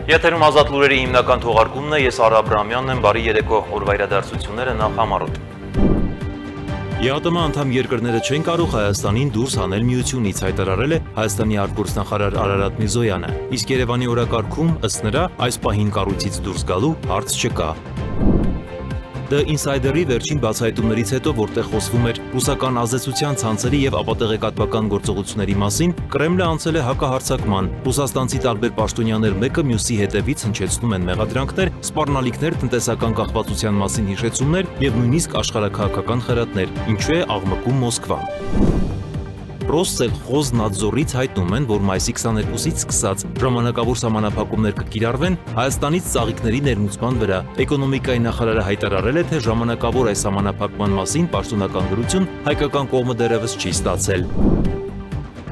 Եթերում ազատ լուրերի հիմնական թողարկումն է, ես Արա Աբրահամյանն եմ, բարի երեկո, օրվա իրադարձությունները նախ համառոտ։ ԵԱՏՄ անդամ երկրները չեն կարող Հայաստանին դուրս հանել միությունից, հայտարարել է Հայաստանի արտգործնախարար Արարատ Միրզոյանը, իսկ Երևանի օրակարգում ըստ նրա այս պահին կառույցից դուրս գալու հարց չկա։ The Insider-ի վերջին բացահայտումներից հետո, որտեղ խոսվում էր ռուսական ազդեցության ցանցերի եւ ապատեղեկատվական գործողությունների մասին, Կրեմլը անցել է հակահարձակման։ Ռուսաստանցի տարբեր պաշտոնյաներ մեկը մյուսի հետևից հնչեցնում են մեղադրանքներ, սպառնալիքներ, տնտեսական կախվածության մասին հիշեցումներ եւ նույնիսկ աշխարհաքաղաքական խրատներ, ինչու է աղմկում Մոսկվան։ Ռոսսելխոզնադզորից հայտնում են, որ մայիսի 22-ից սկսած ժամանակավոր սահմանափակումներ կկիրառվեն Հայաստանից ծաղիկների ներմուծման վրա։ Էկոնոմիկայի նախարարը հայտարարել է, թե ժամանակավոր այս սահմանափակման մասին պաշտոնական գրություն հայկական կողմը դեռևս չի ստացել։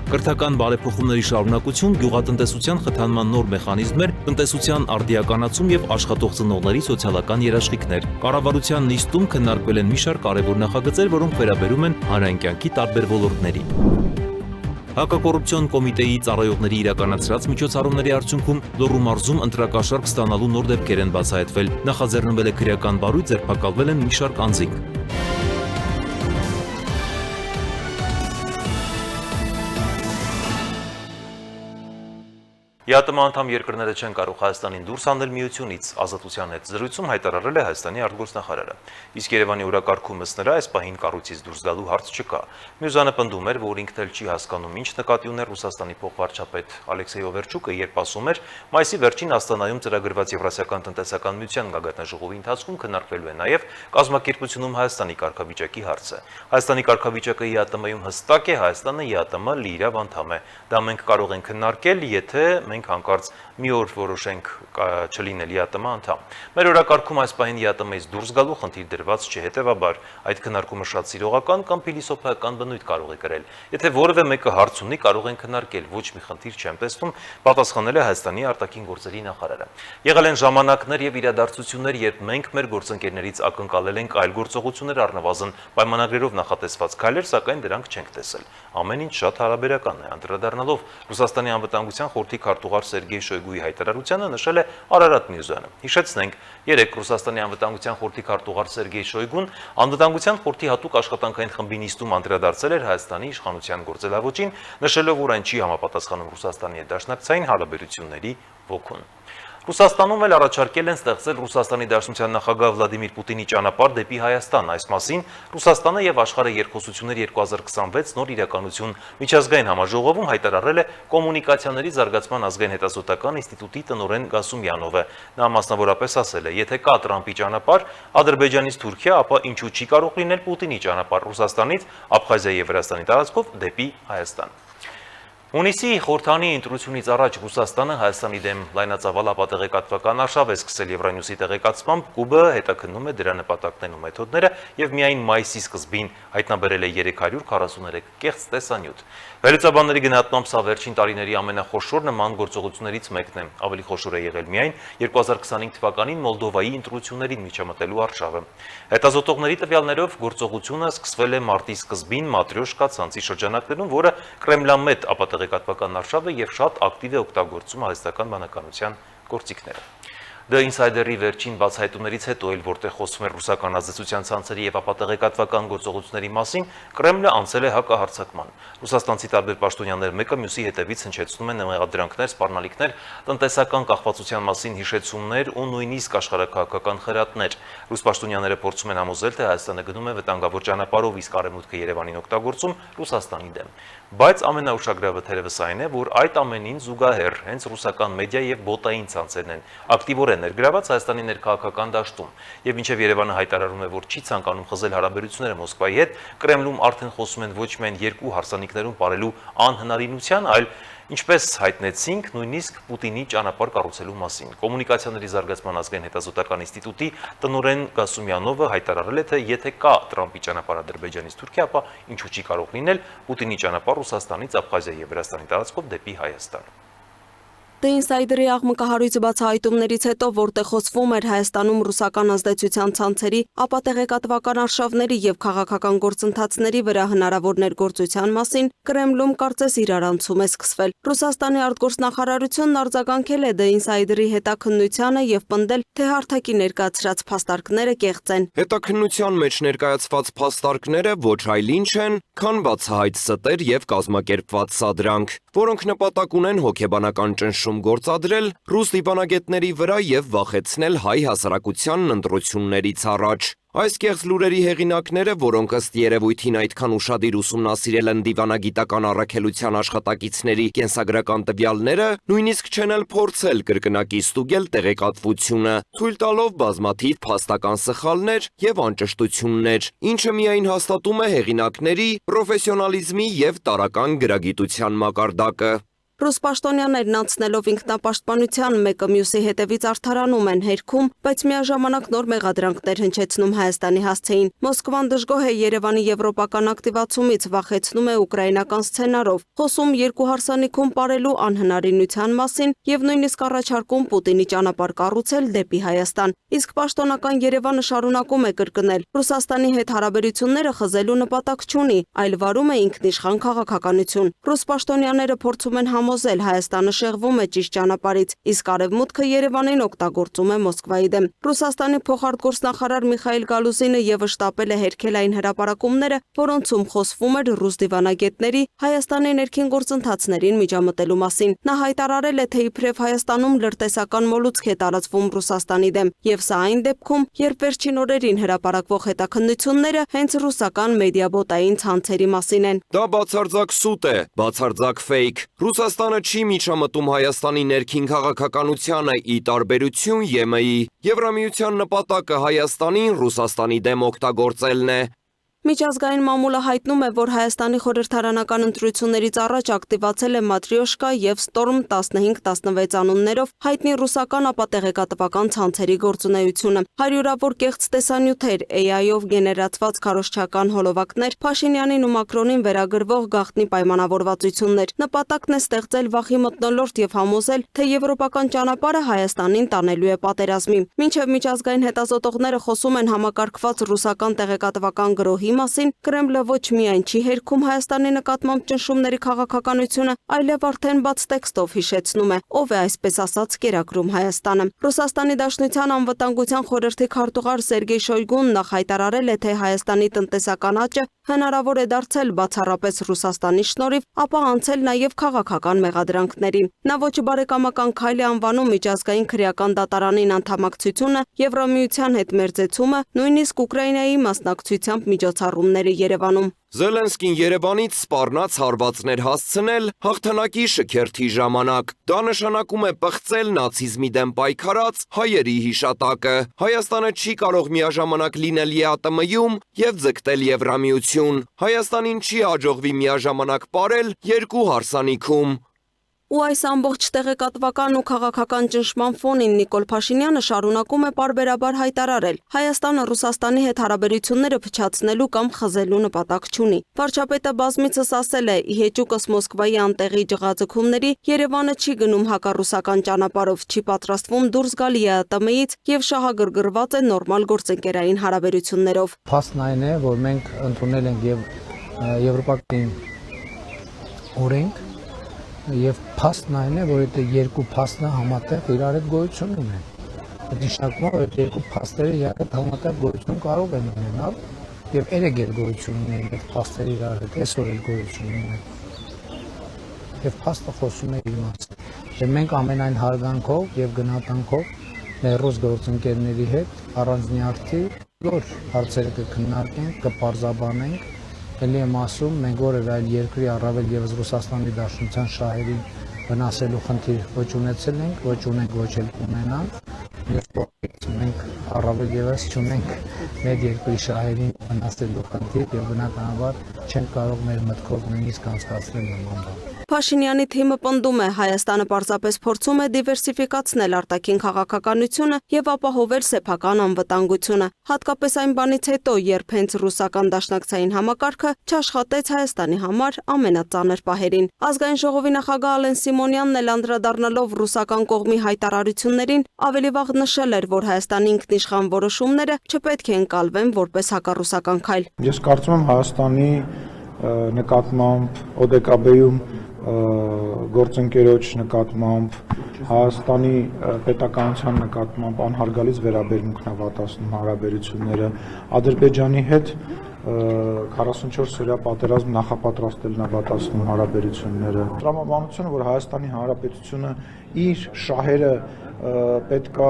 Կրթական բարեփոխումների շարունակություն, գյուղատնտեսության խթանման նոր մեխանիզմներ, տնտեսության արդիականացում եւ աշխատող ծնողների սոցիալական երաշխիքներ։ Կառավարության նիստում քննարկվել են մի շարք կարևոր նախագծեր, որոնք վերաբերում են հանրային կյանքի տարբեր ոլորտների։ Հակակոռուպցիոն կոմիտեի ծառայողների իրականացրած միջոցառումների արդյունքում Լոռու մարզում ընտրակաշառք ստանալու նոր դեպքեր են բացահայտվել։ Նախաձեռնվել է քրեական բարույթ, ձերբակալվել են մի շարք անձինք։ ԵԱՏՄ անդամ երկրները չեն կարող Հայաստանին դուրս հանել միությունից, Ազատության հետ զրույցում հայտարարել է Հայաստանի արտգործնախարարը։ Իսկ Երևանի օրակարգում ըստ նրա այս պահին կառույցից դուրս գալու հարց չկա։ Մյուզանը պնդում էր, որ ինքն էլ չի հասկանում ինչ նկատի ուներ Ռուսաստանի փոխվարչապետ Ալեքսեյ Օվերչուկը, երբ ասում էր, մայիսի վերջին Աստանայում ծրագրված Եվրասիական տնտեսական միության գագաթնաժողովի ընթացքում քննարկվելու է նաև կազմակերպությունում Հայաստանի կարգավիճակի հարցը։ Հայաստանի կարգավիճակը ԵԱՏՄ-ում հստակ է, Հայաստանը ԵԱՏՄ լիիրավ անդամ է։ Դա մենք կարող ենք քննարկել, եթե մենք հանկարծ մի օր որոշենք չլինել ԵԱՏՄ անդամ։ Մեր օրակարգում այս պահին ԵԱՏՄ-ից դուրս գալու խնդիր դրված չէ, հետևաբար այդ քննարկումը շատ սիրողական կամ փիլիսոփայական բնույթ կարող է կրել։ Եթե որևէ մեկը հարց ունի, կարող են քննարկել, ոչ մի խնդիր չեմ տեսնում, պատասխանել է Հայաստանի արտաքին գործերի նախարարը։ Եղել են ժամանակներ եւ իրադարձություններ, երբ մենք մեր գործընկերներից ակնկալել ենք այլ գործողություններ, առնվազն պայմանագրերով նախատեսված քայլեր, սակայն դրանք չենք տեսել։ Ամեն ինչ շատ հարաբերական է, անդրադառնալով Ռուսաստանի անվտանգության խորհրդի քարտուղար Սերգեյ Շոյգուի հայտարարությանը նշել է Արարատ Միրզոյանը։ Հիշեցնենք, երեկ Ռուսաստանի անվտանգության խորհրդի քարտուղար Սերգեյ Շոյգուն անվտանգության խորհրդի հատուկ աշխատանքային խմբի նիստում անդրադարձել էր Հայաստանի իշխանության գործելավոճին, նշելով, որ այն չի համապատասխանում Ռուսաստանի հետ դաշնակցային հարաբերությունների ոգուն։ Ռուսաստանում էլ առաջարկել են ստեղծել Ռուսաստանի Դաշնության նախագահ Վլադիմիր Պուտինի ճանապարհ դեպի Հայաստան։ Այս մասին Ռուսաստանը եւ աշխարհը երկխոսություններ 2026 նոր իրականություն միջազգային համաժողովում հայտարարել է Կոմունիկացիաների զարգացման ազգային հետազոտական ինստիտուտի տնօրեն Գասումյանովը։ Նա մասնավորապես ասել է. եթե կա Տրամպի ճանապարհ Ադրբեջանից Թուրքիա, ապա ինչու չի կարող լինել Պուտինի ճանապարհ Ռուսաստանից Աբխազիայի եւ Վրաստանի տարածքով դեպի Հայաստան։ Հունիսի խորհրդանի ընտրությունից առաջ Ռուսաստանը Հայաստանի դեմ լայնածավալ ապատեղեկատվական արշավ է սկսել Եվրանյուսի տեղեկացմամբ, Կուբը հետաքննում է դրա նպատակներն ու մեթոդները եւ միայն մայիսի սկզբին հայտնաբերել է 343 կեղծ տեսանյութ։ Վերլուծաբանների գնահատմամբ սա վերջին տարիների ամենախոշոր նման գործողություններից մեկն է։ Ավելի խոշոր է եղել միայն 2025 թվականին Մոլդովայի ընտրություններին միջամտելու արշավը։ Հետազոտողների տվյալներով գործողությունը սկսվել է մարտի սկզբին Մատրյոշկա ցանցի շրջանակներում, որը Կրեմլամետ ապատեղեկատվական արշավը եւ շատ ակտիվ է օգտագործում հայաստական բանականության գործիքները։ The Insider-ի վերջին բացահայտումներից հետո էլ, որտեղ խոսվում է ռուսական ազդեցության ցանցերի եւ ապատեղեկատվական գործողությունների մասին, Կրեմլը անցել է հակահարձակման։ Ռուսաստանցի տարբեր պաշտոնյաներ մեկը մյուսի հետևից հնչեցնում են մեղադրանքներ, սպառնալիքներ, տնտեսական կախվածության մասին հիշեցումներ ու նույնիսկ աշխարհաքաղաքական խրատներ։ Ռուս պաշտոնյաները փորձում են համոզել, թե Հայաստանը գնում է վտանգավոր ճանապարհով, իսկ Արևմուտքը Երևանին օգտագործում Ռուսաստանի դեմ։ Բայց ամենաուշագրավը թերևս այն է, որ այդ ամենին զուգահեռ հենց ռուսական մեդիա եւ բոտային ցանցերն են ակտիվորեն ներգրաված Հայաստանի ներքաղաքական դաշտում, եւ մինչեւ Երևանը հայտարարում է, որ չի ցանկանում խզել հարաբերությունները Մոսկվայի հետ, Կրեմլում արդեն խոսում են ոչ միայն երկու հարսանիքներում ապրելու անհնարինության, այլ ինչպես հայտնեցինք, նույնիսկ Պուտինի ճանապարհ կառուցելու մասին։ Կոմունիկացիաների զարգացման ազգային հետազոտական ինստիտուտի տնօրեն Գասումյանովը հայտարարել է, թե եթե կա Տրամպի ճանապարհ Ադրբեջանից Թուրքիա, ապա ինչու չի կարող լինել Պուտինի ճանապարհ Ռուսաստանից Աբխազիայի եւ Վրաստանի տարածքով դեպի Հայաստան։ The Insider-ի աղմկահարույց բացահայտումներից հետո, որտեղ խոսվում էր Հայաստանում ռուսական ազդեցության ցանցերի, ապա տեղեկատվական արշավների եւ քաղաքական գործընթացների վրա հնարավոր ներգործության մասին Կրեմլում կարծես իրարանցում է սկսվել։ Ռուսաստանի արտգործնախարարությունն արձագանքել է The Insider-ի հետաքննությանը եւ պնդել, թե հարթակի ներկայացրած փաստարկները կեղծ են։ Հետաքննության մեջ ներկայացված փաստարկները ոչ այլ ինչ են, քան բացահայտ ստեր եւ կազմակերպված սադրանք, որոնք նպատակ ունեն հոգեբանական ճնշում գործադրել ռուս դիվանագետների վրա եւ վախեցնել հայ հասարակությանն ընտրություններից առաջ։ Այս կեղծ լուրերի հեղինակները, որոնք ըստ երևույթին այդքան ուշադիր ուսումնասիրել են դիվանագիտական առաքելության աշխատակիցների կենսագրական տվյալները, նույնիսկ չեն էլ փորձել կրկնակի ստուգել տեղեկատվությունը, թույլ տալով բազմաթիվ փաստական սխալներ եւ անճշտություններ, ինչը միայն հաստատում է հեղինակների պրոֆեսիոնալիզմի եւ տարրական գրագիտության մակարդակը։ Ռուս պաշտոնյաներն անցնելով ինքնապաշտպանության մեկը մյուսի հետևից արդարանում են հերքում, բայց միաժամանակ նոր մեղադրանքներ հնչեցնում Հայաստանի հասցեին։ Մոսկվան դժգոհ է Երևանի եվրոպական ակտիվացումից, վախեցնում է ուկրաինական սցենարով, խոսում երկու հարսանիքում ապրելու անհնարինության մասին եւ նույնիսկ առաջարկում Պուտինի ճանապարհ կառուցել դեպի Հայաստան։ Իսկ պաշտոնական Երևանը շարունակում է կրկնել. Ռուսաստանի հետ հարաբերությունները խզելու նպատակ չունի, այլ վարում է ինքնիշխան քաղաքականություն։ Ռուս պաշտոնյաները փորձում են համոզել Հայաստանը շեղվում է ճիշտ ճանապարհից, իսկ Արևմուտքը Երևանին օգտագործում է Մոսկվայի դեմ։ Ռուսաստանի փոխարտգործնախարար Միխայիլ Գալուզինը եւս շտապել է հերքել այն հրապարակումները, որոնցում խոսվում էր ռուս դիվանագետների Հայաստանի ներքին գործընթացներին միջամտելու մասին։ Նա հայտարարել է, թե իբրև Հայաստանում լրտեսական մոլուցք է տարածվում Ռուսաստանի դեմ, եւ սա այն դեպքում, երբ վերջին օրերին հրապարակվող հետաքննությունները հենց ռուսական մեդիաբոտային ցանցերի մասին են։ Դա բացարձակ սուտ է, բացարձակ ֆեյք։ Ռուսաստանը չի միջամտում Հայաստանի ներքին քաղաքականությանը ի տարբերություն ԵՄ-ի։ Եվրամիության նպատակը Հայաստանին Ռուսաստանի դեմ օգտագործելն է։ Միջազգային մամուլը հայտնում է, որ Հայաստանի խորհրդարանական ընտրություններից առաջ ակտիվացել է Մատրիոշկա եւ Ստորմ 15-16 անուններով հայտնի ռուսական ապատեղեկատվական ցանցերի գործունեությունը։ Հարյուրավոր կեղծ տեսանյութեր, AI-ով գեներացված քարոզչական հոլովակներ, Փաշինյանին ու Մակրոնին վերագրվող գաղտնի պայմանավորվածություններ։ Նպատակն է ստեղծել վախի մթնոլորտ եւ համոզել, թե եվրոպական ճանապարհը Հայաստանին տանելու է պատերազմի։ Մինչև միջազգային հետազոտողները խոսում են համակարգված ռուսական տեղեկատվական գրոհի մասին, Կրեմլը ոչ միայն չի հերքում Հայաստանի նկատմամբ ճնշումների քաղաքականությունը, այլև արդեն բաց տեքստով հիշեցնում է, ով է այսպես ասած կերակրում Հայաստանը։ Ռուսաստանի Դաշնության անվտանգության խորհրդի քարտուղար Սերգեյ Շոյգուն նախ հայտարարել է, թե Հայաստանի տնտեսական աճը հնարավոր է դարձել բացառապես Ռուսաստանի շնորհիվ, ապա անցել նաև քաղաքական մեղադրանքների։ Նա ոչ բարեկամական քայլ է անվանում միջազգային քրեական դատարանին անդամակցությունը, Եվրամիության հետ մերձեցումը, նույնիսկ Ուկրաինայի մասնակցությամբ միջոցառումները Երևանում։ Զելենսկին Երևանից սպառնաց հարվածներ հասցնել հաղթանակի շքերթի ժամանակ։ Դա նշանակում է պղծել նացիզմի դեմ պայքարած հայերի հիշատակը։ Հայաստանը չի կարող միաժամանակ լինել ԵԱՏՄ-ում եւ ձգտել Եվրամիություն։ Հայաստանին չի հաջողվի միաժամանակ ապրել երկու հարսանիքում։ Ու այս ամբողջ տեղեկատվական ու քաղաքական ճնշման ֆոնին Նիկոլ Փաշինյանը շարունակում է պարբերաբար հայտարարել. Հայաստանը Ռուսաստանի հետ հարաբերությունները փչացնելու կամ խզելու նպատակ չունի։ Վարչապետը բազմիցս ասել է, ի հեճուկս Մոսկվայի անտեղի ջղաձգումների Երևանը չի գնում հակառուսական ճանապարհով, չի պատրաստվում դուրս գալ ԵԱՏՄ-ից եւ շահագրգռված է նորմալ գործընկերային հարաբերություններով։ Փաստն այն է, որ մենք ընդունել ենք եվրոպական օրենք Եվ փաստն այն է, որ այդ երկու փաստը համատեղ իրար հետ գոյություն ունեն։ Այդ նշանակում է, որ այդ երկու փաստերը իրար հետ համատեղ գոյություն կարող են ունենալ եւ երեք էլ գոյություն ունեն այդ փաստերը իրար հետ, այսօր էլ գոյություն ունեն։ Եվ փաստը խոսում է իր մասին։ Եվ մենք ամենայն հարգանքով եւ գնահատանքով ռուս գործընկերների հետ առանձնյարդի բոլոր հարցերը կքննարկենք, կպարզաբանենք։ Էլի եմ ասում, մենք որևէ այլ երկրի առավել եւս Ռուսաստանի Դաշնության շահերին վնասելու խնդիր ոչ ունեցել ենք, ոչ ունենք, ոչ էլ կունենանք։ Եվ մենք առավել եւս չունենք մեր երկրի շահերին վնասելու խնդիր եւ բնականաբար չենք կարող մեր մտքով նույնիսկ անցկացնել նման բան։ Փաշինյանի թիմը պնդում է, Հայաստանը պարզապես փորձում է դիվերսիֆիկացնել արտաքին քաղաքականությունը եւ ապահովել սեփական անվտանգությունը, հատկապես այն բանից հետո, երբ հենց ռուսական դաշնակցային համակարգը չաշխատեց Հայաստանի համար ամենածանր պահերին։ Ազգային ժողովի նախագահ Ալեն Սիմոնյանն էլ անդրադառնալով ռուսական կողմի հայտարարություններին ավելի վաղ նշել էր, որ Հայաստանի ինքնիշխան որոշումները չպետք է ընկալվեն որպես հակառուսական քայլ։ Ես կարծում եմ Հայաստանի նկատմամբ ՕԴԿԲ-ում գործընկերոջ նկատմամբ Հայաստանի պետականության նկատմամբ անհարգալից վերաբերմունքն ավատացնում հարաբերությունները Ադրբեջանի հետ 44-օրյա պատերազմ նախապատրաստելն ավատացնում հարաբերությունները տրամաբանությունը, որ Հայաստանի Հանրապետությունը իր շահերը պետքա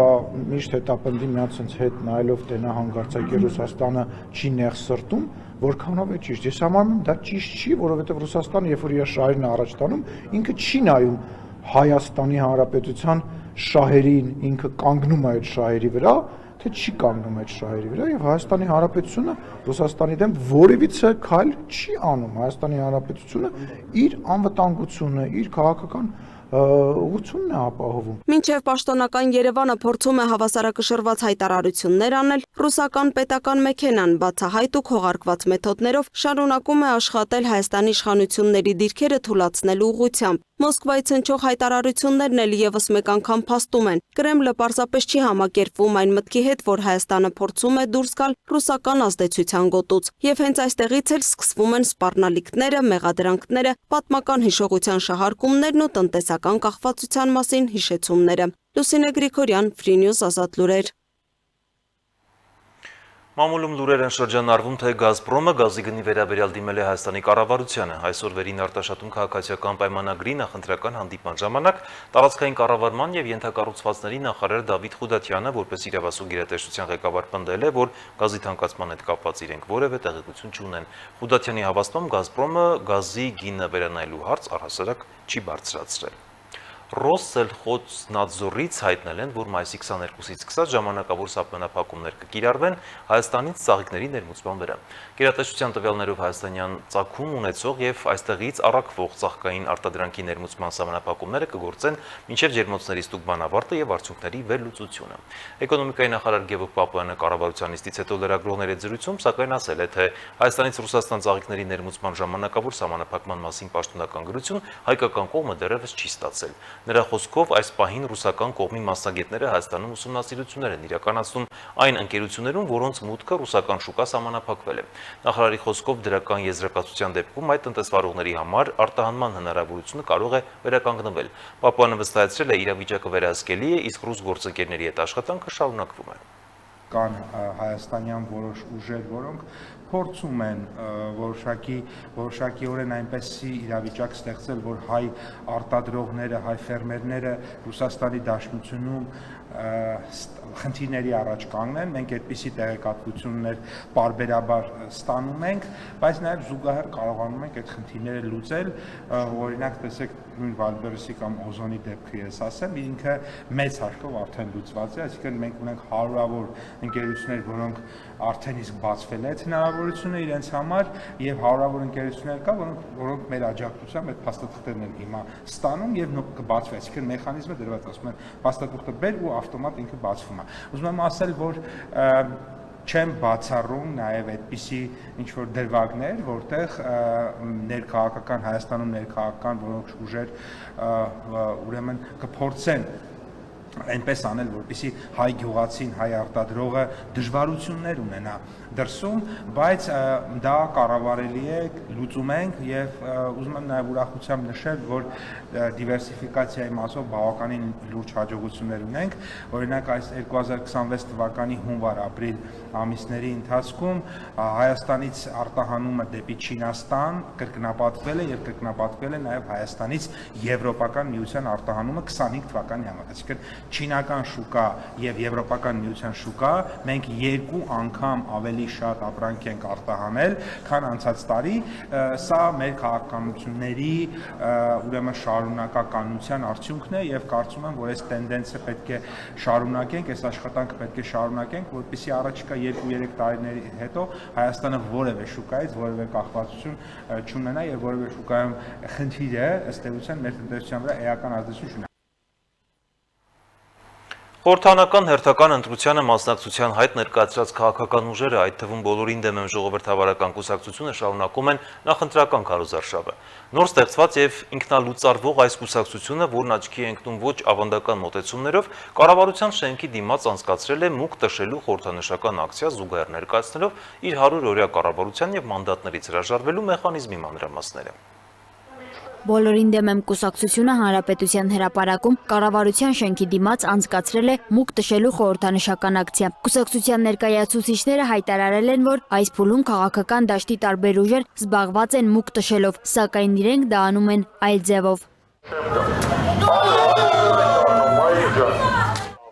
միշտ հետապնդի միացած հետ նայելով տենա հանգարցակի Ռուսաստանը չի նեղսրտում, որքանով է ճիշտ։ Ես համարում եմ դա ճիշտ չի, որովհետև Ռուսաստանը, երբ որ իր շահերն առաջ տանում, ինքը չի նայում Հայաստանի Հանրապետության շահերին, ինքը կանգնում է այդ շահերի վրա, թե չի կանգնում այդ շահերի վրա, եւ Հայաստանի Հանրապետությունը Ռուսաստանի դեմ որևիցե քայլ չի անում։ Հայաստանի Հանրապետությունը իր անվտանգությունը, իր քաղաքական ուղղությունն է ապահովում։ Մինչև պաշտոնական Երևանը փորձում է հավասարակշռված հայտարարություններ անել, ռուսական պետական մեքենան բացահայտ ու քողարկված մեթոդներով շարունակում է աշխատել Հայաստանի իշխանությունների դիրքերը թուլացնելու ուղղությամբ։ Մոսկվայից հնչող հայտարարություններն էլ եւս մեկ անգամ փաստում են։ Կրեմլը պարզապես չի համակերպվում այն մտքի հետ, որ Հայաստանը փորձում է դուրս գալ ռուսական ազդեցության գոտուց։ Եվ հենց այստեղից էլ սկսվում են սպառնալիքները, մեղադրանքները, պատմական հիշողության շահարկումներն ու տնտեսական կախվածության մասին հիշեցումները։ Լուսինե Գրիգորյան, Free News, Ազատ լուրեր։ Մամուլում լուրեր են շրջանառվում, թե Գազպրոմը գազի գնի վերաբերյալ դիմել է Հայաստանի կառավարությանը։ Այսօր վերին արտաշատում քաղաքացիական պայմանագրի նախընտրական հանդիպման ժամանակ տարածքային կառավարման եւ ենթակառուցվածքների նախարար Դավիթ Խուդատյանը, որպես իրավասու գերատեսչության ղեկավար, պնդել է, որ գազի թանկացման հետ կապված իրենք որևէ տեղեկություն չունեն։ Խուդատյանի հավաստմամբ Գազպրոմը գազի գինը վերանայելու հարց առհասարակ չի բարձրացրել։ Ռոսսելխոզնադզորից հայտնել են, որ մայիսի 22-ից 20 ժամանակավոր սահմանափակումներ կկիրառվեն Հայաստանից ծաղիկների ներմուծման վրա։ Գերատեսչության տվյալներով հայաստանյան ծագում ունեցող եւ այստեղից առաքվող ծաղկային արտադրանքի ներմուծման սահմանափակումները կգործեն մինչեւ ջերմոցների ստուգման ավարտը եւ արդյունքների վերլուծությունը։ Էկոնոմիկայի նախարար Գևորգ Պապոյանը կառավարության նիստից հետո լրագրողների հետ զրույցում սակայն ասել է, թե Հայաստանից Ռուսաստան ծաղիկների ներմուծման ժամանակավոր սահմանափակման մասին պաշտոնական գրություն հայկական կողմը դեռևս չի ստացել։ Նրա խոսքով այս պահին ռուսական կողմի մասնագետները Հայաստանում ուսումնասիրություններ են իրականացնում այն ընկերություններում, որոնց մուտքը ռուսական շուկա սահմանափակվել է։ Նախարարի խոսքով դրական եզրակացության դեպքում այդ տնտեսվարողների համար արտահանման հնարավորությունը կարող է վերականգնվել։ Պապոյանը վստահեցրել է, իրավիճակը վերահսկելի է, իսկ ռուս գործընկերների հետ աշխատանքը շարունակվում է։ Կան հայաստանյան որոշ ուժեր, որոնք փորձում են որոշակիորեն այնպեսի իրավիճակ ստեղծել, որ հայ արտադրողները, հայ ֆերմերները Ռուսաստանի Դաշնությունում խնդիրների առաջ կանգնեն, մենք այդպիսի տեղեկատվություններ պարբերաբար ստանում ենք, բայց նաև զուգահեռ կարողանում ենք այդ խնդիրները լուծել, օրինակ տեսեք նույն Վալբերեսի կամ Օզոնի դեպքը ես ասեմ, ինքը մեծ հաշվով արդեն լուծված է, այսինքն մենք ունենք հարյուրավոր ընկերություններ, որոնք արդեն իսկ բացվել է այդ հնարավորությունը իրենց համար եւ հարյուրավոր ընկերություններ կա, որոնք մեր աջակցությամբ այդ փաստաթղթերն են հիմա ստանում եւ կբացվի, այսինքն մեխանիզմը դրված, ասում են փաստաթղթը բեր ու ավտոմատ ինքը բացվում է։ Ուզում եմ ասել, որ չեմ բացառում նաև այդպիսի ինչ-որ դրվագներ, որտեղ ներքաղաքական Հայաստանում ներքաղաքական որոշ ուժեր ուրեմն կփորձեն այնպես անել, որպեսզի հայ գյուղացին, հայ արտադրողը դժվարություններ ունենա դրսում, բայց դա կառավարելի է, լուծում ենք եւ ուզում եմ նաեւ ուրախությամբ նշել, որ դիվերսիֆիկացիայի մասով բավականին լուրջ հաջողություններ ունենք, օրինակ այս 2026 թվականի հունվար-ապրիլ ամիսների ընթացքում Հայաստանից արտահանումը դեպի Չինաստան կրկնապատկվել է եւ կրկնապատկվել է նաեւ Հայաստանից Եվրոպական միության արտահանումը 25 թվականի համար, այսինքն չինական շուկա եւ եվրոպական միության շուկա մենք 2 անգամ ավելի շատ ապրանք ենք արտահանել, քան անցած տարի, սա մեր քաղաքականությունների ուրեմն շարունակականության արդյունքն է եւ կարծում եմ, որ այս տենդենսը պետք է շարունակենք, այս աշխատանքը պետք է շարունակենք, որպեսզի առաջիկա 2-3 տարիների հետո Հայաստանը որևէ շուկայից որևէ կախվածություն չունենա եւ որևէ շուկայում խնդիր է ըստ էության մեր տնտեսության վրա էական ազդեցություն չունենա։ Խորհրդանական հերթական ընտրությանը մասնակցության հայտ ներկայացրած քաղաքական ուժերը, այդ թվում բոլորին դեմ եմ ժողովրդավարական կուսակցությունը շարունակում են նախընտրական քարոզարշավը։ Նոր ստեղծված եւ ինքնալուծարվող այս կուսակցությունը, որն աչքի է ընկնում ոչ ավանդական մոտեցումներով, կառավարության շենքի դիմաց անցկացրել է մուկ տշելու խորհրդանշական ակցիա զուգահեռ ներկայացնելով իր 100-օրյա կառավարության եւ մանդատներից հրաժարվելու մեխանիզմի մանրամասները։ Բոլորին դեմ եմ կուսակցությունը Հանրապետության հրապարակում կառավարության շենքի դիմաց անցկացրել է մուկ տշելու խորհրդանշական ակցիա։ Կուսակցության ներկայացուցիչները հայտարարել են, որ այս փուլում քաղաքական դաշտի տարբեր ուժեր զբաղված են մուկ տշելով, սակայն իրենք դա անում են այլ ձևով։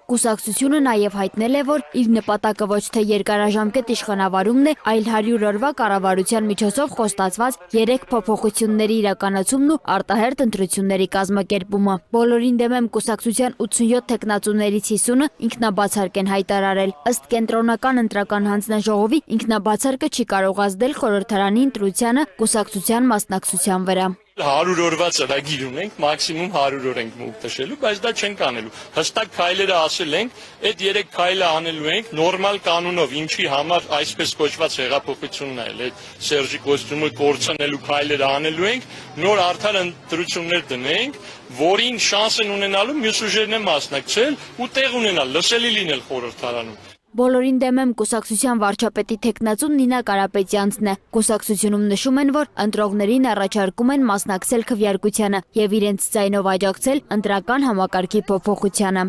Կուսակցությունը նաև հայտնել է, որ իր նպատակը ոչ թե երկարաժամկետ իշխանավարումն է, այլ 100 օրվա կառավարության միջոցով խոստացված 3 փոփոխությունների իրականացումն ու արտահերթ ընտրությունների կազմակերպումը։ Բոլորին դեմ եմ կուսակցության 87 թեկնածուներից 50-ը ինքնաբացարկ են հայտարարել։ Ըստ կենտրոնական ընտրական հանձնաժողովի ինքնաբացարկը չի կարող ազդել խորհրդարանի ընտրությանը կուսակցության մասնակցության վրա։ 100 օրվա ծրագիր ունենք, մաքսիմում 100 օր ենք մուկ տշելու, բայց դա չենք անելու։ Հստակ քայլերը ասել ենք, այդ 3 քայլը անելու ենք նորմալ կանոնով, ինչի համար այսպես կոչված հեղափոխությունն է, այդ Սերժի կոստյումը կորցնելու քայլերը անելու ենք, նոր արդար ընտրություններ դնենք, որին շանս են ունենալու մյուս ուժերն են մասնակցել ու տեղ ունենալ, լսելի լինել խորհրդարանում։ Բոլորին դեմ եմ կուսակցության վարչապետի թեկնածուն Նինա Կարապետյանցն է։ Կուսակցությունում նշում են, որ ընտրողներին առաջարկում են մասնակցել քվեարկությանը եւ իրենց ձայնով աջակցել ընտրական համակարգի փոփոխությանը։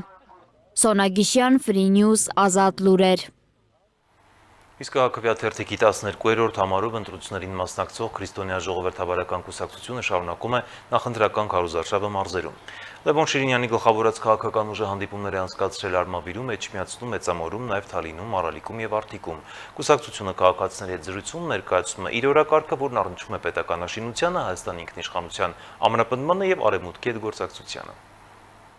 Սոնա Գիշյան, Free News, Ազատ լուրեր։ Իսկ հակավյաթերթիկի 12-րդ համարով ընտրություններին մասնակցող Քրիստոնյա ժողովրդավարական կուսակցությունը շարունակում է նախընտրական քարոզարշավը մարզերում։ Լևոն Շիրինյանի գլխավորած քաղաքական ուժը հանդիպումներ է անցկացրել Արմավիրում, Էջմիածնում, Մեծամորում, նաև Թալինում, Արալիկում եւ Արթիկում։ Կուսակցությունը քաղաքացիների հետ զրույցում ներկայացնում է իր օրակարգը, որն առնչվում է պետականաշինությանը, Հայաստանի ինքնիշխանության ամրապնդմանը եւ արևմուտքի հետ գործակցությանը։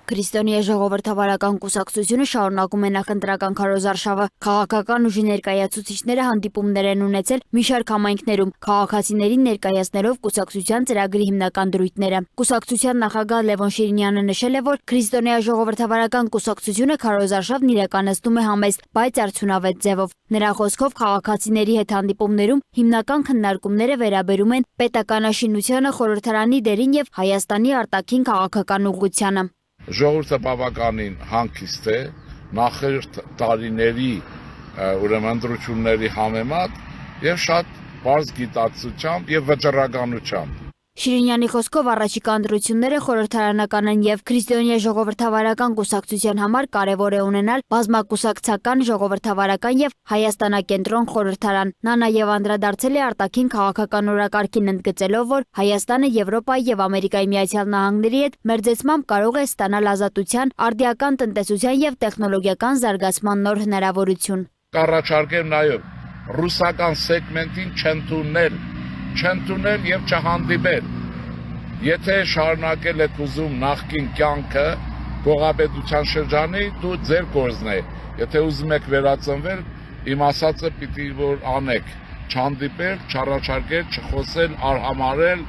Քրիստոնյա ժողովրդավարական կուսակցությունը շարունակում է նախընտրական քարոզարշավը։ Քաղաքական ուժի ներկայացուցիչները հանդիպումներ են ունեցել մի շարք համայնքներում, քաղաքացիներին ներկայացնելով կուսակցության ծրագրի հիմնական դրույթները։ Կուսակցության նախագահ Լևոն Շիրինյանը նշել է, որ Քրիստոնյա ժողովրդավարական կուսակցությունը քարոզարշավն իրականացնում է համեստ, բայց արդյունավետ ձևով։ Նրա խոսքով քաղաքացիների հետ հանդիպումներում հիմնական քննարկումները վերաբերում են պետականաշինությանը, խորհրդարանի դերին եւ Հայաստանի արտաքին քաղաքական ուղղությանը։ Ժողովուրդը բավականին հանգիստ է նախորդ տարիների ուրեմն ընտրությունների համեմատ եւ շատ բարձ գիտակցությամբ եւ վճռականությամբ։ Շիրինյանի խոսքով առաջիկա ընտրությունները խորհրդարանական են եւ Քրիստոնյա ժողովրդավարական կուսակցության համար կարեւոր է ունենալ բազմակուսակցական, ժողովրդավարական եւ Հայաստանակենտրոն խորհրդարան։ Նա նաեւ անդրադարձել է արտաքին քաղաքական օրակարգին, ընդգծելով, որ Հայաստանը Եվրոպայի եւ Ամերիկայի Միացյալ Նահանգների հետ մերձեցմամբ կարող է ստանալ ազատության, արդիական տնտեսության եւ տեխնոլոգիական զարգացման նոր հնարավորություն։ Կառաջարկեմ նաեւ ռուսական սեգմենտին չընդունել եւ չհանդիպել։ Եթե շարունակել եք ուզում նախկին կյանքը գողապետության շրջանի, դու ձեր գործն է։ Եթե ուզում եք վերածնվել, իմ ասածը պիտի որ անեք, չհանդիպել, չառաջարկել, չխոսել, արհամարել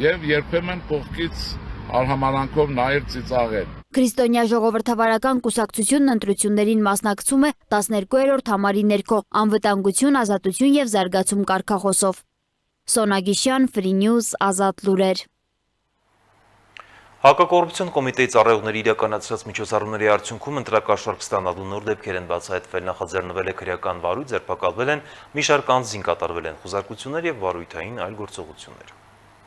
եւ երբեմն կողքից արհամարանքով նայել ծիծաղել։ Քրիստոնյա ժողովրդավարական կուսակցությունն ընտրություններին մասնակցում է 12-րդ համարի ներքո անվտանգություն, ազատություն եւ զարգացում կարգախոսով։ Սոնա Գիշյան, Free News, Ազատ լուրեր։ Հակակոռուպցիոն կոմիտեի ծառայողների իրականացրած միջոցառումների արդյունքում ընտրակաշարք ստանալու նոր դեպքեր են բացահայտվել, նախաձեռնվել է քրեական վարույթ, ձերբակալվել են մի շարք անձին, կատարվել են խուզարկություններ եւ վարույթային այլ գործողություններ։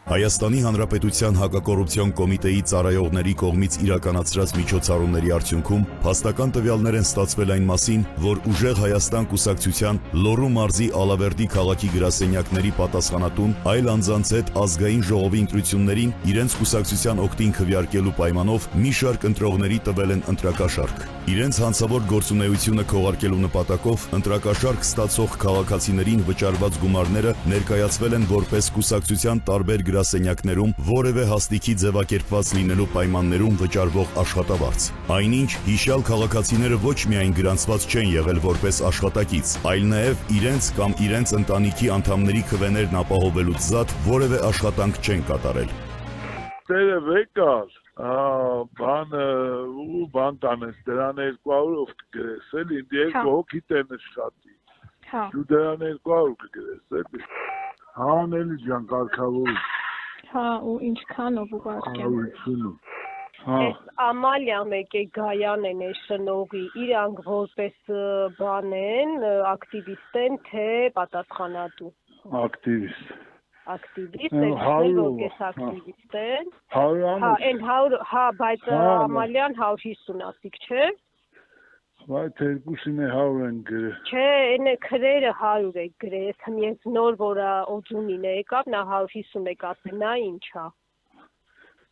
Հայաստանի Հանրապետության հակակոռուպցիոն կոմիտեի ծառայողների կողմից իրականացրած միջոցառումների արդյունքում փաստական տվյալներ են ստացվել այն մասին, որ Ուժեղ Հայաստան կուսակցության Լոռու մարզի Ալավերդի քաղաքի գրասենյակների պատասխանատուն այլ անձանց հետ ազգային ժողովի ընտրություններին իրենց կուսակցության օգտին քվեարկելու պայմանով մի շարք ընտրողների տվել են ընտրակաշառք։ Իրենց հանցավոր գործունեությունը քողարկելու նպատակով ընտրակաշառք ստացող քաղաքացիներին վճարված գումարները ներկայացվել են որպես կուսակցության տարբեր գրասենյակներում որևէ հաստիքի ձևակերպված լինելու պայմաններում վճարվող աշխատավարձ։ Այնինչ հիշյալ քաղաքացիները ոչ միայն գրանցված չեն եղել որպես աշխատակից, այլ նաև իրենց կամ իրենց ընտանիքի անդամների քվեներն ապահովելուց զատ որևէ աշխատանք չեն կատարել։ Տերը վեկար, բան տանես, դրան 200-ով կգրես, էլ ինդ 2 հոգի տեն աշխատի, դու դրան 200 կգրես, էլ հանելի ջան կարգավորում։ Հա, ու ինչքանով ուղարկեմ։ 150-ով։ Այս Ամալիան եկե Գայան են է շնողի, իրանք որպես բան են, ակտիվիստ են, թե պատասխանատու։ Ակտիվիստ։ Ակտիվիստ, որպես ակտիվիստ են։ 100-անոց։ Հա, բայց Ամալիան 150 ասիկ չէ։ Բայց երկուսին է 100 են գրել։ Չէ, այն է քրերը 100 է գրել, ես նոր որ օջունին է եկավ, նա 150 է ասել, նա ինչա։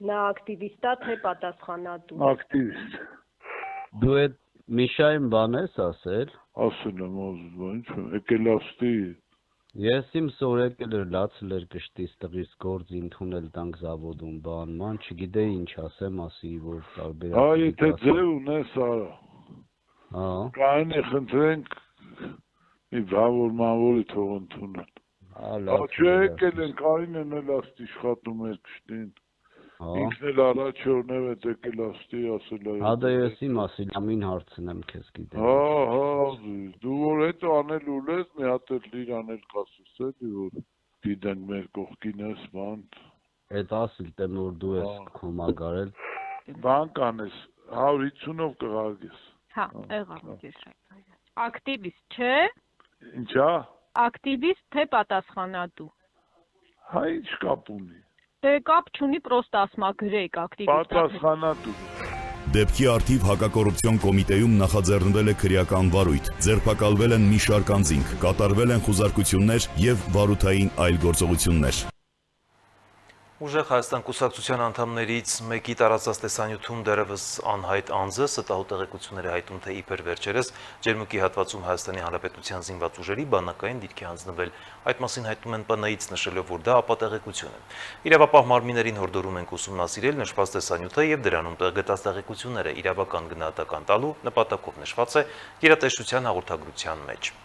Նա ակտիվիստ է, թե պատասխանատու։ Ակտիվիստ։ Դու այդ Միշային բան ես ասել։ Ասել եմ, ինչ եկել ավստի։ Ես իմ սոր եկել էր լացել էր կշտից տղիս գործ ընդունել տանք զավոդում բան, ման չգիտեի ինչ ասեմ, ասի որ տարբեր։ Հա, եթե ձև ունես արա։ Հա։ Կային է խնդրենք մի բավոր մանվորի թող ընդունել։ Հա, չէ եկել են, կային են էլ աստ իշխատում էր կշտին։ Ինքն էլ առաջ օրնև է եկել աստի ասել այ։ Հա դա ես իմ ասիլ ամին հարցնեմ քեզ գիտեմ։ Հա, դու որ հետո անել ուլես մի հատ էլ իր անել կասես էլի որ դիտենք մեր կողքին ես բան։ Այդ ասիլ տեմ որ դու ես կոմագարել։ Բան կանես 150-ով կղարգես։ Հա, եղավ ես։ Ակտիվիստ չէ։ Ինչա։ Ակտիվիստ թե պատասխանատու։ Հա ինչ կապ ունի։ Դե կապ չունի, պրոստը ասма գրեք ակտիվիստ։ Պատասխանատու։ Դեպքի արդիվ հակակոռուպցիոն կոմիտեում նախաձեռնվել է քրեական վարույթ, ձերբակալվել են մի շարք անձինք, կատարվել են խուզարկություններ եւ վարութային այլ գործողություններ։ Ուժեղ Հայաստան կուսակցության անդամներից մեկի տարածած տեսանյութում դեռևս անհայտ անձը ստահու տեղեկություններ է հայտնում, թե իբր վերջերս Ջերմուկի հատվածում Հայաստանի Հանրապետության զինված ուժերի բանակային դիրքի հանձնվել։ Այդ մասին հայտնում են ՊՆ-ից նշելով, որ դա ապատեղեկություն է։ Իրավապահ մարմիններին հորդորում ենք ուսումնասիրել նշված տեսանյութը եւ դրանում տեղգտած տեղեկությունները իրավական գնահատական տալու նպատակով նշված է գերատեսչության հաղորդագրության մեջ։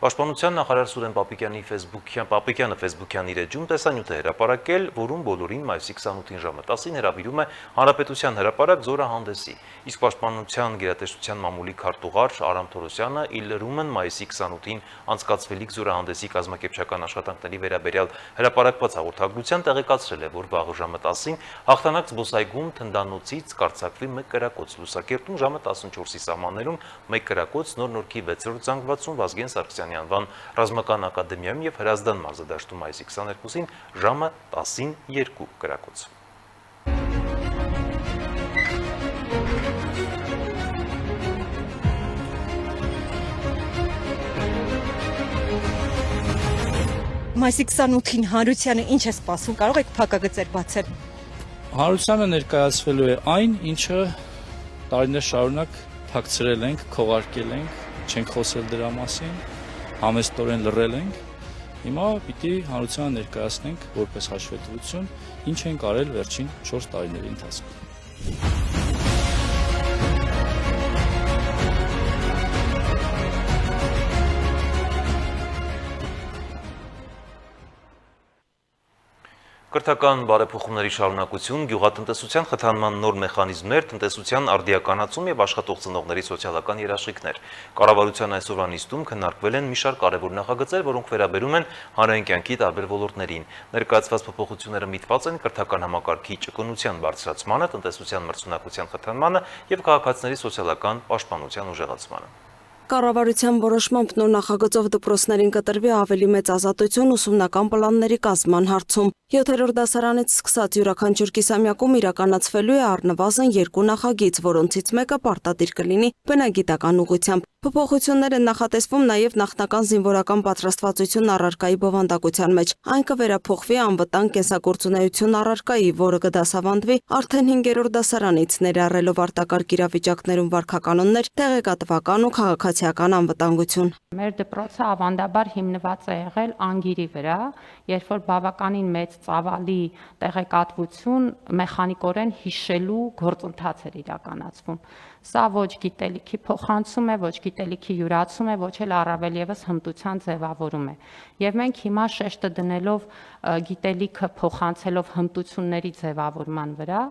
Պաշտպանության նախարար Սուրեն Պապիկյանը Facebook-յան իր էջում տեսանյութ է հրապարակել, որում բոլորին մայիսի 28-ին ժամը 10-ին հրավիրում է Հանրապետության հրապարակ զորահանդեսի, իսկ Պաշտպանության գերատեսչության մամուլի քարտուղար Արամ Թորոսյանը իլրում են մայիսի 28-ին անցկացվելիք զորահանդեսի կազմակերպչական աշխատանքների վերաբերյալ հրապարակված հաղորդագրության տեղեկացրել է, որ վաղ ժամը 10-ին հաղթանակ զբոսայգում Թնդանոցից կարձակվի մեկ կրակոց, Լուսակերտում ժամը 14-ի սահմաններում մեկ կրակոց, Նոր Նորքի 6-րդ զանգվածում Վազգեն Սարգսյանի անվան ռազմական ակադեմիայում եւ Հրազդան մարզադաշտում մայիսի 22-ին ժամը 10-ին 2 կրակոց։ Մայիսի 28-ին Հանրությանը ինչ է սպասում, կարող եք փակագծեր բացել։ Հանրությանը ներկայացվելու է այն, ինչը տարիներ շարունակ փակցրել ենք, քողարկել ենք, չենք խոսել դրա մասին, համեստորեն լռել ենք։ Հիմա պիտի հանրությանը ներկայացնենք որպես հաշվետվություն, ինչ ենք արել վերջին 4 տարիների ընթացքում։ Կրթական բարեփոխումների շարունակություն, գյուղատնտեսության խթանման նոր մեխանիզմներ, տնտեսության արդիականացում եւ աշխատող ծնողների սոցիալական երաշխիքներ։ Կառավարության այսօրվա նիստում քննարկվել են մի շարք կարևոր նախագծեր, որոնք վերաբերում են հանրային կյանքի տարբեր ոլորտներին։ Ներկայացված փոփոխությունները միտված են կրթական համակարգի ճկունության բարձրացմանը, տնտեսության մրցունակության խթանմանը եւ քաղաքացիների սոցիալական պաշտպանության ուժեղացմանը։ Կառավարության որոշմամբ նոր նախագծով դպրոցներին կտրվի ավելի մեծ ազատություն ուսումնական պլանների կազմման հարցում։ 7-րդ դասարանից սկսած յուրաքանչյուր կիսամյակում իրականացվելու է առնվազն 2 նախագիծ, որոնցից մեկը պարտադիր կլինի բնագիտական ուղղությամբ։ Փոփոխություններ են նախատեսվում նաև նախնական զինվորական պատրաստվածություն առարկայի բովանդակության մեջ։ Այն կվերափոխվի անվտանգ կենսագործունեություն առարկայի, որը կդասավանդվի արդեն 5-րդ դասարանից, ներառելով արտակարգ իրավիճակներում վարքականոններ, տեղեկատվական ու քաղաքացիական անվտանգություն։ Մեր դպրոցը ավանդաբար հիմնված է եղել անգիրի վրա, երբ որ բավականին մեծ ծավալի տեղեկատվություն մեխանիկորեն հիշելու գործընթաց էր իրականացվում։ Սա ոչ գիտելիքի փոխանցում է, ոչ գիտելիքի յուրացում է, ոչ էլ առավել եւս հմտության ձևավորում է։ Եվ մենք հիմա շեշտը դնելով գիտելիքը փոխանցելով հմտությունների ձևավորման վրա,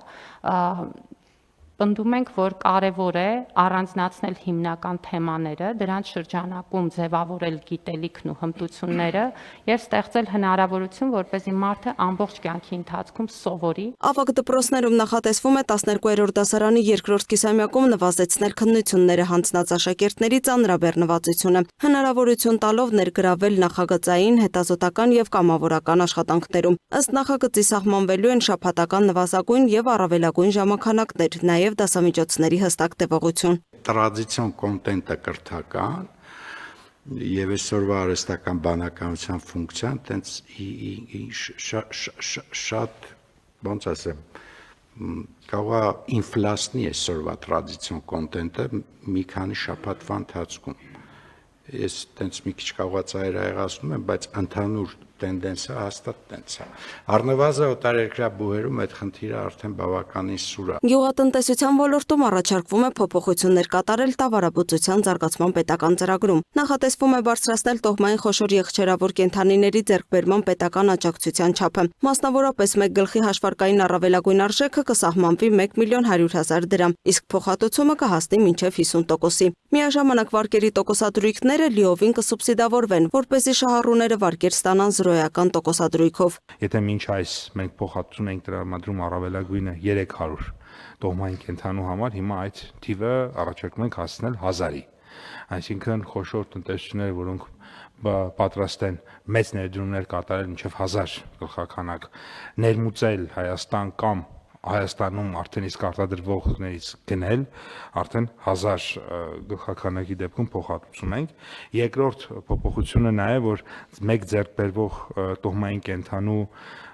պնդում ենք, որ կարևոր է առանձնացնել հիմնական թեմաները, դրանց շրջանակում ձևավորել գիտելիքն ու հմտությունները եւ ստեղծել հնարավորություն, որպեսզի մարդը ամբողջ կյանքի ընթացքում սովորի։ Ավագ դպրոցներում նախատեսվում է 12-րդ դասարանի 2-րդ կիսամյակում նվազեցնել քննությունները հանձնած աշակերտների ծանրաբեռնվածությունը, հնարավորություն տալով ներգրավել նախագծային, հետազոտական եւ կամավորական աշխատանքներում։ Ըստ նախագծի սահմանվելու են շաբաթական նվազագույն եւ առավելագույն ժամանակներ, նաեւ դասամիջոցների հստակ տևողություն։ Տրադիցիոն կոնտենտը կրթական եւ այսօրվա արհեստական բանականության ֆունկցիան տենց շատ ոնց ասեմ կողա ինֆլացնի այսօրվա տրադիցիոն կոնտենտը մի քանի շաբաթվա ընթացքում։ Ես տենց մի քիչ կողա ծայրահեղացնում եմ, բայց ընդհանուր տենդենսը հաստատ տենց է։ Առնվազն օտարերկրյա բուհերում այդ խնդիրը արդեն բավականին սուր է։ Գյուղատնտեսության ոլորտում առաջարկվում է փոփոխություններ կատարել տավարաբուծության զարգացման պետական ծրագրում։ Նախատեսվում է բարձրացնել տոհմային խոշոր եղջերավոր կենդանիների ձեռքբերման պետական աջակցության չափը։ Մասնավորապես մեկ գլխի հաշվարկային առավելագույն արժեքը կսահմանվի 1.100.000 դրամ, իսկ փոխհատուցումը կհասնի մինչև 50%-ի։ Միաժամանակ վարկերի տոկոսադրույքները լիովին կսուբսիդավորվեն, որպեսզի շահառուները վարկեր ստանան զրոյական տոկոսադրույքով։ Եթե մինչ այս մենք փոխհատուցում ենք տրամադրում առավելագույնը 300 տոհմային կենդանու համար, հիմա այդ թիվը առաջարկում ենք հասնել 1000-ի։ Այսինքն խոշոր տնտեսությունները, որոնք պատրաստ են մեծ ներդրումներ կատարել մինչև 1000 գլխականակ, ներմուծել Հայաստան կամ Հայաստանում արդեն իսկ արտադրվողներից գնել, արդեն 1000 գլխականակի դեպքում փոխհատուցում ենք։ Երկրորդ փոփոխությունը նա է, որ մեկ ձեռք բերվող տոհմային կենդանու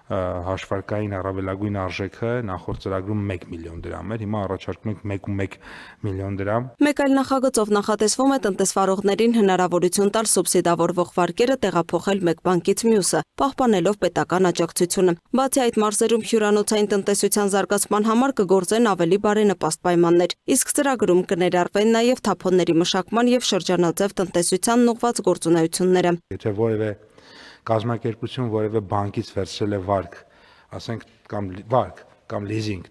հաշվարկային առավելագույն արժեքը նախորդ ծրագրում 1 միլիոն դրամ էր, հիմա առաջարկում ենք 1.1 միլիոն դրամ։ Մեկ այլ նախագծով նախատեսվում է տնտեսվարողներին հնարավորություն տալ սուբսիդավորվող վարկերը տեղափոխել մեկ բանկից մյուսը, պահպանելով պետական աջակցությունը։ Բացի այդ, մարզերում հյուրանոցային տնտեսության զարգացման համար կգործեն ավելի բարենպաստ պայմաններ, իսկ ծրագրում կներառվեն նաև թափոնների մշակման եւ շրջանաձև տնտեսությանն ուղղված գործունեությունները։ Եթե որևէ կազմակերպություն որևէ բանկից վերցրել է վարկ, ասենք կամ լիզինգ,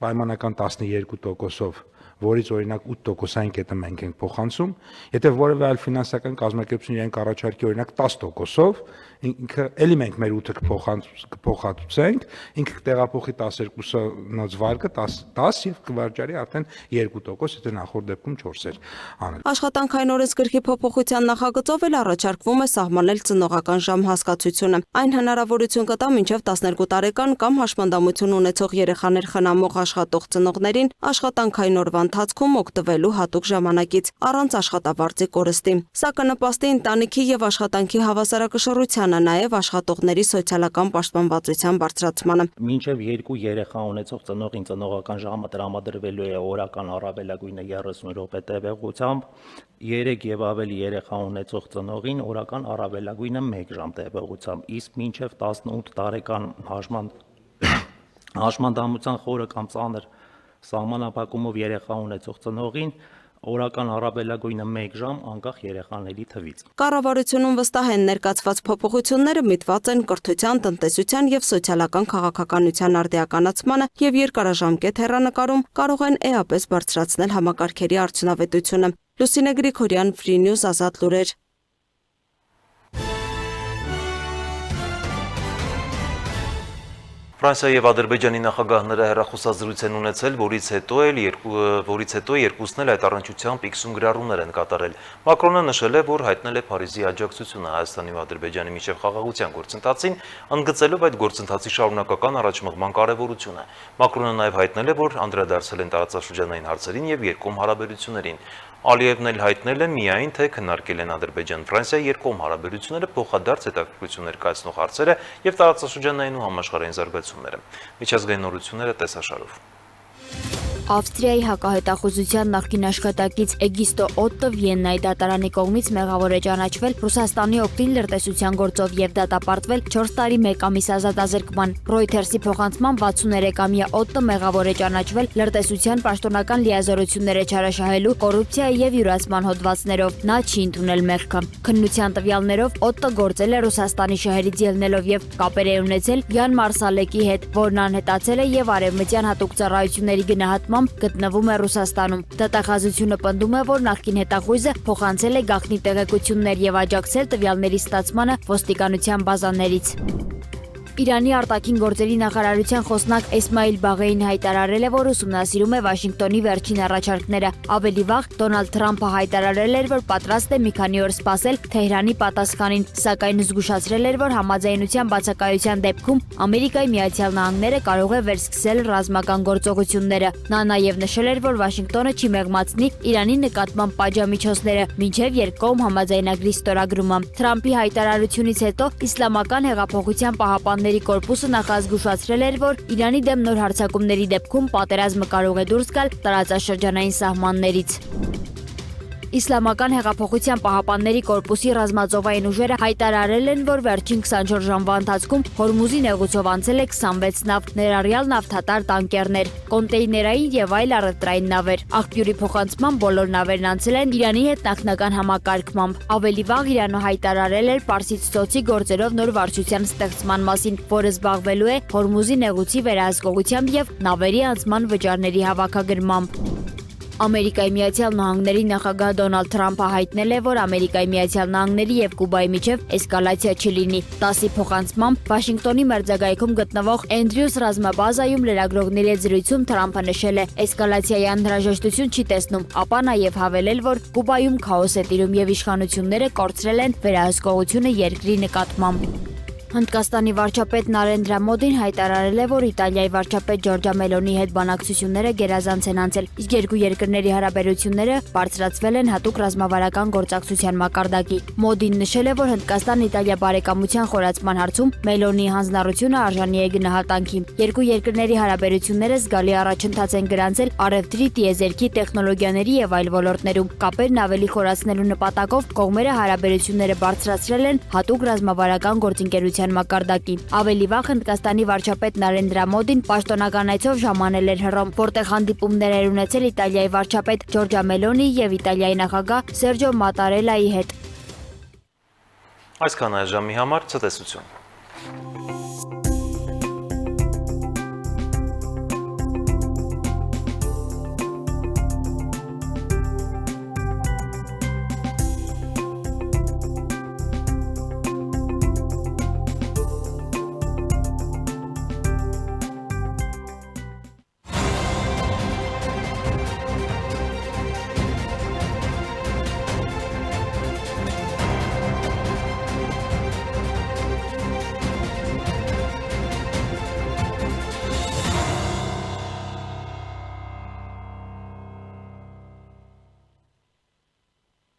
պայմանական 12%-ով, որից օրինակ 8%-ային կետը մենք ենք փոխանցում, եթե որևէ այլ ֆինանսական կազմակերպություն իրենք առաջարկի օրինակ 10%-ով, ինքը էլի մենք մեր 8-ը կփոխհատուցենք, ինքը կտեղափոխի 12-նոց վարկը 10 եւ կվաճառի արդեն 2%, եթե նախորդ դեպքում 4 էր անել։ Աշխատանքային օրենսգրքի փոփոխության նախագծով էլ առաջարկվում է սահմանել ծնողական ժամ հասկացությունը։ Այն հնարավորություն կտա մինչև 12 տարեկան կամ հաշմանդամություն ունեցող երեխաներ խնամող աշխատող ծնողներին աշխատանքային օրվա ընթացքում օգտվելու հատուկ ժամանակից առանց աշխատավարձի կորստի։ Սա կնպաստի ընտանիքի եւ աշխատանքի հավասարակշռությանը, նաեւ աշխատողների սոցիալական պաշտպանվածության բարձրացմանը։ Մինչև 2 երեխա ունեցող ծնողին ծնողական ժամը տրամադրվելու է օրական առավելագույնը 30 րոպե տևողությամբ, 3 եւ ավելի երեխա ունեցող ծնողին օրական առավելագույնը 1 ժամ տևողությամբ, իսկ մինչև 18 տարեկան հաշմանդամության խորը կամ ծանր սահմանափակումով երեխա ունեցող ծնողին օրական առավելագույնը 1 ժամ անկախ երեխաների թվից։ Կառավարությունում վստահ են ներկայացված փոփոխությունները միտված են կրթության, տնտեսության եւ սոցիալական քաղաքականության արդիականացմանը եւ երկարաժամկետ հեռանկարում կարող են էապես բարձրացնել համակարգերի արդյունավետությունը։ Լուսինե Գրիգորյան, Free News, Ազատ լուրեր։ Ֆրանսիայի եւ Ադրբեջանի նախագահները հեռախոսազրույց են ունեցել, որից հետո երկուսն էլ այդ առնչությամբ X գրառումներ են կատարել։ Մակրոնը նշել է, որ հայտնել է Փարիզի աջակցությունը Հայաստանի ու Ադրբեջանի միջև խաղաղության գործընթացին, ընդգծելով այդ գործընթացի շարունակական առաջմղման կարևորությունը։ Մակրոնը նաեւ հայտնել է, որ անդրադարձել են տարածաշրջանային հարցերին եւ երկկողմ հարաբերություններին։ Ալիևն էլ հայտնել է միայն, թե քննարկել են Ադրբեջան-Ֆրանսիա երկկողմ հարաբերությունները, փոխադարձ հետաքրքրություն ներկայացնող հարցերը եւ տարածաշրջանային ու համաշխարհային զարգացումները։ Միջազգային նորությունները տեսաշարով։ Ավստրիայի հակահետախուզության նախկին աշխատակից Էգիստո Օտտը Վիեննայի դատարանի կողմից մեղավոր է ճանաչվել Ռուսաստանի օգտին լրտեսության գործով եւ դատապարտվել 4 տարի 1 ամիս ազատազրկման։ Reuters-ի փոխանցմամբ 63-ամյա Օտտը մեղավոր է ճանաչվել լրտեսության պաշտոնական լիազորությունները չարաշահելու, կոռուպցիայի եւ յուրացման հոդվածներով։ Նա չի ընդունել մեղքը։ Քննության տվյալներով Օտտը գործել է Ռուսաստանի շահերից ելնելով եւ կապեր է ունեցել Յան Մարսալեկի հետ, որն անհետացել է եւ արևմտյան հատուկ ծառայությունների գնահատմամբ գտնվում է Ռուսաստանում։ Դատախազությունը պնդում է, որ նախկին հետախույզը փոխանցել է գաղտնի տեղեկություններ եւ աջակցել տվյալների ստացմանը ոստիկանության բազաներից։ Իրանի արտաքին գործերի նախարարության խոսնակ Էսմայիլ Բաղեին հայտարարել է, որ ուսումնասիրում է Վաշինգտոնի վերջին առաջարկները։ Ավելի վաղ Դոնալդ Թրամփը հայտարարել էր, որ պատրաստ է մի քանի օր սպասել Թեհրանի պատասխանին, սակայն զգուշացրել էր, որ համաձայնության բացակայության դեպքում Ամերիկայի Միացյալ Նահանգները կարող է վերսկսել ռազմական գործողությունները։ Նա նաև նշել էր, որ Վաշինգտոնը չի մեղմացնի Իրանի նկատմամբ պատժամիջոցները, մինչև երկկողմ համաձայնագրի ստորագրումը։ Թրամփի հայտարարությունից հետո Իսլամական հեղափոխության պահապանների կորպուսը նախազգուշացրել էր, որ Իրանի դեմ նոր հարձակումների դեպքում պատերազմը կարող է դուրս գալ տարածաշրջանային սահմաններից։ Իսլամական հեղափոխության պահապանների կորպուսի ռազմածովային ուժերը հայտարարել են, որ վերջին 24 ժամվա ընթացքում Հորմուզի նեղուցով անցել է 26 նավ, ներառյալ նավթատար տանկերներ, կոնտեյներային եւ այլ առևտրային նավեր։ Աղբյուրի փոխանցմամբ բոլոր նավերն անցել են Իրանի հետ նախնական համակարգմամբ։ Ավելի վաղ Իրանը հայտարարել էր Պարսից ծոցի գործերով նոր վարչության ստեղծման մասին, որը զբաղվելու է Հորմուզի նեղուցի վերահսկողությամբ եւ նավերի անցման վճարների հավաքագրմամբ։ Ամերիկայի Միացյալ Նահանգների նախագահ Դոնալդ Թրամփը հայտնել է, որ Ամերիկայի Միացյալ Նահանգների եւ Կուբայի միջև էսկալացիա չլինի։ ՏԱՍ-ի փոխանցմամբ Վաշինգտոնի մերձակայքում գտնվող Էնդրյուս ռազմաբազայում լրագրողների հետ զրույցում Թրամփը նշել է, էսկալացիայի անհրաժեշտություն չի տեսնում, ապա նաեւ հավելել, որ Կուբայում քաոս է տիրում եւ իշխանությունները կորցրել են վերահսկողությունը երկրի նկատմամբ։ Հնդկաստանի վարչապետ Նարենդրա Մոդին հայտարարել է, որ Իտալիայի վարչապետ Ջորջա Մելոնիի հետ բանակցությունները գերազանց են անցել, իսկ երկու երկրների հարաբերությունները բարձրացվել են հատուկ ռազմավարական գործակցության մակարդակի։ Մոդին նշել է, որ Հնդկաստան-Իտալիա բարեկամության խորացման հարցում Մելոնիի հանձնառությունը արժանի է գնահատանքի։ Երկու երկրների հարաբերությունները զգալի առաջընթաց են գրանցել առևտրի, տիեզերքի, տեխնոլոգիաների եւ այլ ոլորտներում։ Կապերն ավելի խորացնելու նպատակով կողմերը հարաբերությունները բարձրացրել են հատուկ ռազմավարական գործընկերության մակարդակի։ Ավելի վաղ Հնդկաստանի վարչապետ Նարենդրա Մոդին պաշտոնական այցով ժամանել էր Հռոմ, որտեղ հանդիպումներ էր ունեցել Իտալիայի վարչապետ Ջորջա Մելոնիի եւ Իտալիայի նախագահ Սերջո Մատարելայի հետ։ Այսքան այժմի համար ցտեսություն։